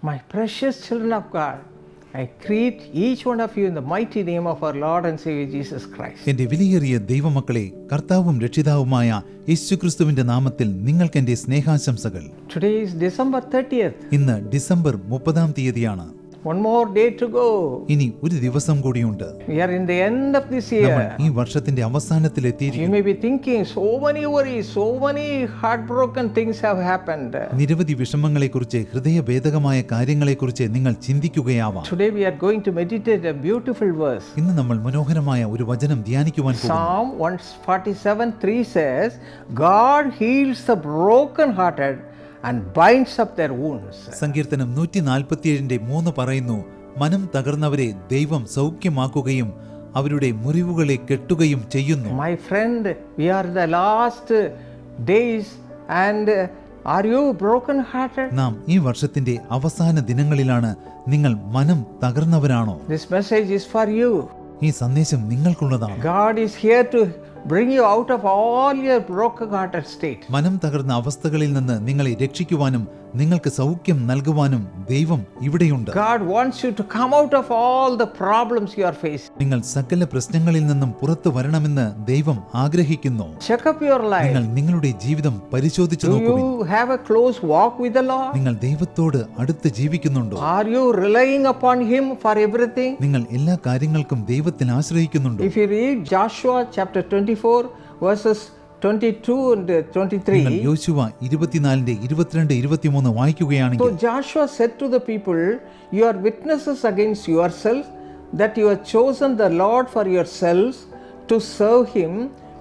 My precious children of God, I greet each one of you in the mighty name of our Lord and Savior Jesus Christ. എന്റെ വിലയേറിയ ദൈവമക്കളെ, കർത്താവും രക്ഷിതാവുമായ യേശുക്രിസ്തുവിന്റെ നാമത്തിൽ നിങ്ങൾക്ക് എന്റെ സ്നേഹാശംസകൾ. Today is December 30th. ഇന്ന് ഡിസംബർ 30-ാം തീയതിയാണ്. One more day to go. ഇനി ഒരു ദിവസം കൂടിയുണ്ട്. We are in the end of this year. ഈ വർഷത്തിന്റെ അവസാനത്തിൽ You എത്തിയിരിക്കുന്നു. may be thinking, so many worries, so many heartbroken things have happened. നിരവധി വിഷമങ്ങളെക്കുറിച്ച്, ഹൃദയഭേദകമായ കാര്യങ്ങളെക്കുറിച്ച് നിങ്ങൾ ചിന്തിക്കുകയാവാം. Today we are going to meditate a beautiful verse. ഇന്ന് നമ്മൾ മനോഹരമായ ഒരു വചനം ധ്യാനിക്കുവാൻ പോകുന്നു. Psalm 147:3 says, God heals the broken-hearted and binds up their wounds. സങ്കീർത്തനം 147:3 പറയുന്നു, മനം തകർന്നവരെ ദൈവം സൗഖ്യമാക്കുകയും അവരുടെ മുറിവുകളെ കെട്ടുകയും ചെയ്യുന്നു. My friend, we are in the last days and are you broken-hearted? നാം ഈ വർഷത്തിന്റെ അവസാന ദിനങ്ങളിലാണ്. നിങ്ങൾ മനം തകർന്നവരാണോ? This message is for you. ഈ സന്ദേശം നിങ്ങൾക്കുള്ളതാണ്. God is here to bring you out of all your broken-hearted state. മനം തകർന്ന അവസ്ഥകളിൽ നിന്ന് നിങ്ങളെ രക്ഷിക്കുവാനും നിങ്ങൾക്ക് സൗഖ്യം നൽകുവാനും ദൈവം ഇവിടെയുണ്ട്. God wants you to come out of all the problems you are facing. നിങ്ങൾ സകല പ്രശ്നങ്ങളിൽ നിന്നും പുറത്തു വരണമെന്ന് ദൈവം ആഗ്രഹിക്കുന്നു. Check up your life. നിങ്ങൾ നിങ്ങളുടെ ജീവിതം പരിശോധിച്ചു Do നോക്കുവിൻ. you have a close walk with the Lord? നിങ്ങൾ ദൈവത്തോട് അടുത്ത് ജീവിക്കുന്നുണ്ടോ? Are you relying upon Him for everything? നിങ്ങൾ എല്ലാ കാര്യങ്ങൾക്കും ദൈവത്തിൽ ആശ്രയിക്കുന്നുണ്ടോ? If you read Joshua chapter 24 verses 22 and 23. നിങ്ങൾ യോശുവ 24:22-23 വായിക്കുകയാണെങ്കിൽ, So Joshua said to the people, you are witnesses against yourselves that you have chosen the Lord for yourselves to serve Him,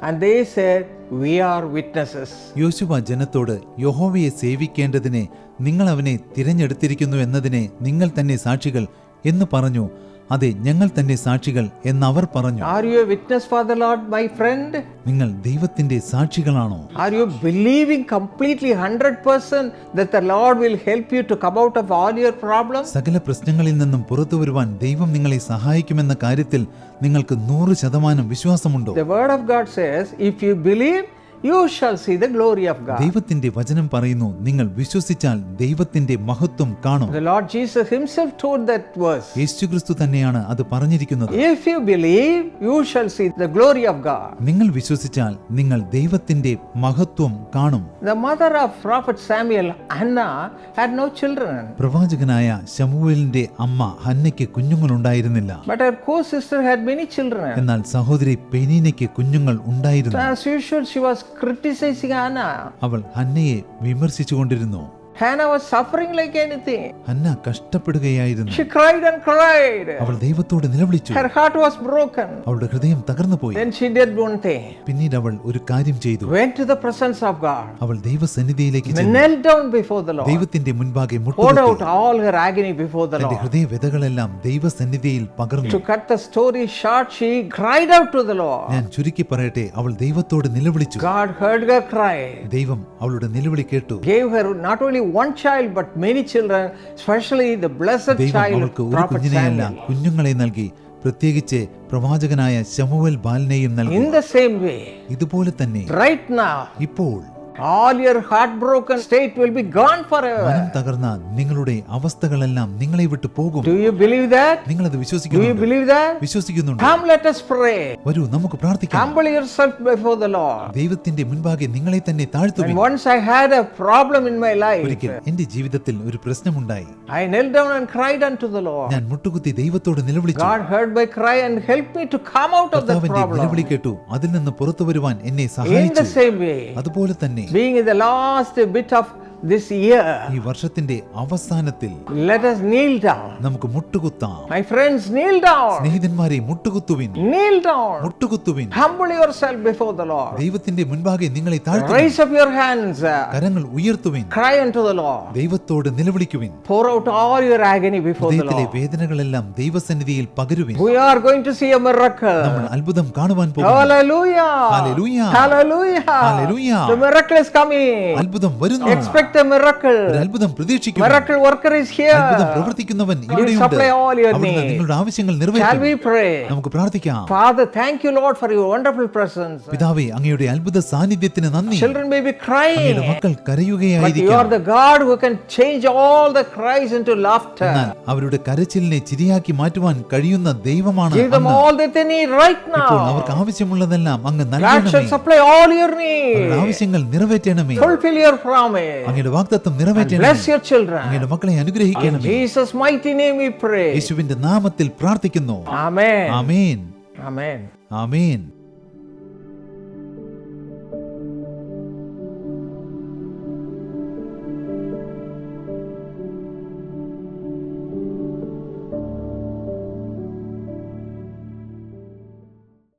and they said, we are witnesses. യോശുവ ജനത്തോട്, യഹോവയെ സേവിക്കേണ്ടതിനെ നിങ്ങൾ അവനെ തിരഞ്ഞെടുത്തിരിക്കുന്നു എന്നതിനെ നിങ്ങൾ തന്നെ സാക്ഷികൾ എന്ന് പറഞ്ഞു. അതെ, ഞങ്ങൾ തന്നെ സാക്ഷികൾ എന്നവർ പറഞ്ഞു. Are you a witness for the Lord, my friend? നിങ്ങൾ ദൈവത്തിന്റെ സാക്ഷികളാണോ? Are you believing completely 100% that the Lord will help you to come out of all your problems? സകല പ്രശ്നങ്ങളിൽ നിന്നും പുറത്തു വരുവാൻ ദൈവം നിങ്ങളെ സഹായിക്കുമെന്ന കാര്യത്തിൽ നിങ്ങൾക്ക് 100% വിശ്വാസമുണ്ടോ? The word of God says, if you believe, you shall see the glory of God. ദൈവത്തിന്റെ വചനം പറയുന്നു, നിങ്ങൾ വിശ്വസിച്ചാൽ ദൈവത്തിന്റെ മഹത്വം കാണും. The Lord Jesus himself told that verse. യേശുക്രിസ്തു തന്നെയാണ് അത് പറഞ്ഞിരിക്കുന്നത്. If you believe, you shall see the glory of God. നിങ്ങൾ വിശ്വസിച്ചാൽ നിങ്ങൾ ദൈവത്തിന്റെ മഹത്വം കാണും. The mother of prophet Samuel, Hannah, had no children. പ്രവാചകനായ ശമൂവേലിന്റെ അമ്മ ഹന്നയ്ക്ക് കുഞ്ഞുങ്ങളുണ്ടായിരുന്നില്ല. But her co-sister had many children. എന്നാൽ സഹോദരി പെനീനയ്ക്ക് കുഞ്ഞുങ്ങൾ ഉണ്ടായിരുന്നു. As usual, she was criticizing Hannah. അവൾ ഹന്നയെ വിമർശിച്ചുകൊണ്ടിരുന്നു. Hannah was suffering like anything. Hannah കഷ്ടപ്പെടുകയായിരുന്നു. She cried and cried. അവൾ ദൈവത്തോട് നിലവിളിച്ചു. Her heart was broken. അവളുടെ ഹൃദയം തകർന്നുപോയി. Then she did one thing. പിന്നീട് അവൾ ഒരു കാര്യം ചെയ്തു. Went to the presence of God. അവൾ ദൈവസന്നിധിയിലേക്ക് ചെന്നു. Knelt down before the Lord. ദൈവത്തിന്റെ മുൻപാകെ Poured മുട്ടുകുത്തി. out all her agony before the തന്റെ Lord. ഹൃദയവ്യഥകളെല്ലാം ദൈവസന്നിധിയിൽ പകർന്നു. To cut the story short, she cried out to the Lord. ഞാൻ ചുരുക്കി പറയട്ടെ, അവൾ ദൈവത്തോട് നിലവിളിച്ചു. God heard her cry. ദൈവം അവളുടെ നിലവിളി കേട്ടു. Gave her not only one child but many children, especially the blessed ദൈവം child അവൾക്ക് ഒരു prophet കുഞ്ഞിനെയല്ല, Samuel. കുഞ്ഞുങ്ങളെ നൽകി. പ്രത്യേകിച്ച് പ്രവാചകനായ ശമൂവേൽ ബാലനെയും നൽകി. In the same way, ഇതുപോലെ തന്നെ right now, ഇപ്പോൾ all your heartbroken state will be gone forever. മനം തകർന്ന നിങ്ങളുടെ അവസ്ഥകളെല്ലാം നിങ്ങളെ വിട്ടു പോകും. Do you believe that? നിങ്ങളത് Do you വിശ്വസിക്കുന്നുണ്ടോ? believe that? വിശ്വസിക്കുന്നുണ്ടോ? Come, let us pray. വരൂ, നമുക്ക് പ്രാർത്ഥിക്കാം. Humble yourself before the Lord. ദൈവത്തിന്റെ മുൻപാകെ നിങ്ങളെ തന്നെ താഴ്ത്തുവിൻ. And once I had a problem in my life, ഒരിക്കൽ എന്റെ ജീവിതത്തിൽ ഒരു പ്രശ്നമുണ്ടായി. I knelt down and cried unto the Lord. ഞാൻ മുട്ടുകുത്തി ദൈവത്തോട് നിലവിളിച്ചു. God heard my cry and helped me to come out of that കർത്താവിന്റെ problem. നിലവിളി കേട്ടു, അതിൽ നിന്ന് പുറത്തു വരുവാൻ എന്നെ In സഹായിച്ചു. the same way, അതുപോലെ തന്നെ being in the last bit of this year, ഈ വർഷത്തിന്റെ അവസാനത്തിൽ let us kneel down. നമുക്ക് മുട്ടുകുത്താം. My friends, kneel down. സ്നേഹിതന്മാരെ, മുട്ടുകുത്തുവിൻ. Kneel down. മുട്ടുകുത്തുവിൻ. Humble yourself before the Lord. ദൈവത്തിന്റെ മുൻപാകെ നിങ്ങളെ താഴ്ത്തുവിൻ. Raise up your hands. കരങ്ങൾ ഉയർത്തുവിൻ. Cry unto the Lord. ദൈവത്തോട് നിലവിളിക്കുവിൻ. Pour out all your agony before the ഹൃദയത്തിലെ Lord. വേദനകളെല്ലാം ദൈവസന്നിധിയിൽ പകരുവിൻ. We are going to see a miracle. നമ്മൾ അത്ഭുതം കാണുവാൻ പോകുന്നു. Hallelujah. Hallelujah. Hallelujah. Hallelujah. The miracle is coming. അത്ഭുതം വരുന്നു. Expect Expect a miracle. ഒരു അത്ഭുതം പ്രതീക്ഷിക്കുക. Miracle worker is here. അത്ഭുതം പ്രവർത്തിക്കുന്നവൻ He will ഇവിടെയുണ്ട്. supply all your അവിടുന്ന് needs. നിങ്ങളുടെ ആവശ്യങ്ങൾ Shall നിറവേറ്റും. we pray? നമുക്ക് പ്രാർത്ഥിക്കാം. Father, thank you, Lord, for your wonderful presence. പിതാവേ, അങ്ങയുടെ അത്ഭുത സാന്നിധ്യത്തിന് നന്ദി. Children may be crying, അങ്ങയുടെ മക്കൾ but you കരയുകയായിരിക്കാം. are the God who can change all the cries into laughter. എന്നാൽ അവരുടെ കരച്ചിലിനെ ചിരിയാക്കി മാറ്റുവാൻ കഴിയുന്ന ദൈവമാണ് Give them അങ്ങ്. all that they need right ഇപ്പോൾ അവർക്ക് now. ആവശ്യമുള്ളതെല്ലാം അങ്ങ് God നൽകണമേ. shall supply all your അവരുടെ needs. ആവശ്യങ്ങൾ നിറവേറ്റണമേ. Fulfill your promise. അങ്ങയുടെ വാഗ്ദത്തം And നിറവേറ്റണമേ. bless your children. അങ്ങയുടെ മക്കളെ In അനുഗ്രഹിക്കണമേ. Jesus' mighty name we pray. യേശുവിന്റെ നാമത്തിൽ പ്രാർത്ഥിക്കുന്നു. Amen. ആമേൻ. Amen. ആമേൻ.